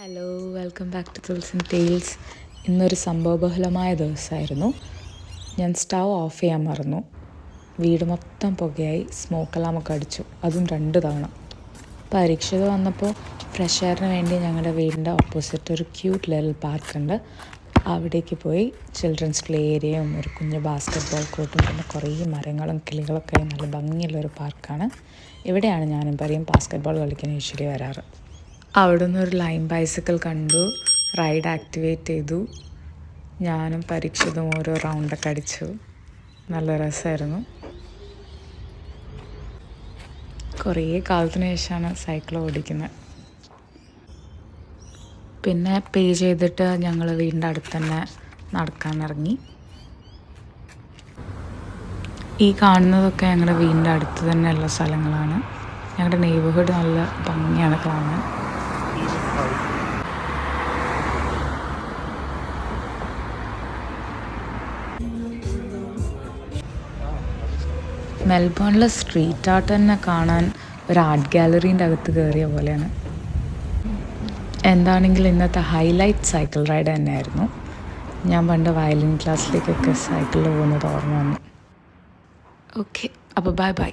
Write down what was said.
Hello, welcome back to Thulsan tales. ഇന്നൊരു സംഭവബഹുലമായ ദിവസമായിരുന്നു. ഞാൻ സ്റ്റൗ ഓഫ് ചെയ്യാൻ മറന്നു. വീട് മൊത്തം പുകയായി, സ്മോക്ക് അലാമൊക്കെ അടിച്ചു, അതും 2 തവണ. പരീക്ഷ വന്നപ്പോൾ ഫ്രഷ് എയറിന് വേണ്ടി ഞങ്ങളുടെ വീടിൻ്റെ ഓപ്പോസിറ്റ് ഒരു ക്യൂട്ട് ലിറ്റിൽ പാർക്കുണ്ട്. അവിടേക്ക് പോയി ചിൽഡ്രൻസ് പ്ലേ ഏരിയയും ഒരു കുഞ്ഞ് ബാസ്കറ്റ് ബോൾ കോർട്ടും പിന്നെ കുറേ മരങ്ങളും കിളികളൊക്കെ നല്ല ഭംഗിയുള്ളൊരു പാർക്കാണ്. ഇവിടെയാണ് ഞാനും പറയും ബാസ്കറ്റ് ബോൾ കളിക്കാൻ യൂഷ്വലി വരാറ്. അവിടെ നിന്നൊരു ലൈൻ ബൈസിക്കിൾ കണ്ടു, റൈഡ് ആക്ടിവേറ്റ് ചെയ്തു. ഞാനും പരീക്ഷിതും ഓരോ റൗണ്ടൊക്കെ അടിച്ചു. നല്ല രസമായിരുന്നു. കുറേ കാലത്തിന് ശേഷമാണ് സൈക്കിൾ ഓടിക്കുന്നത്. പിന്നെ പേ ചെയ്തിട്ട് ഞങ്ങൾ വീടിൻ്റെ അടുത്ത് തന്നെ നടക്കാൻ ഇറങ്ങി. ഈ കാണുന്നതൊക്കെ ഞങ്ങളുടെ വീടിൻ്റെ അടുത്ത് തന്നെയുള്ള സ്ഥലങ്ങളാണ്. ഞങ്ങളുടെ നെയ്ബർഹുഡ് നല്ല ഭംഗിയാണ് കാണാൻ. മെൽബേണിലെ സ്ട്രീറ്റ് ആർട്ട് തന്നെ കാണാൻ ഒരു ആർട്ട് ഗാലറീൻ്റെ അകത്ത് കയറിയ പോലെയാണ്. എന്താണെങ്കിലും ഇന്നത്തെ ഹൈലൈറ്റ് സൈക്കിൾ റൈഡ് തന്നെയായിരുന്നു. ഞാൻ പണ്ട് വയലിൻ ക്ലാസ്സിലേക്കൊക്കെ സൈക്കിളിൽ പോകുന്നത് ഓർമ്മ വന്നു. ഓക്കെ, അപ്പോൾ ബൈ ബൈ.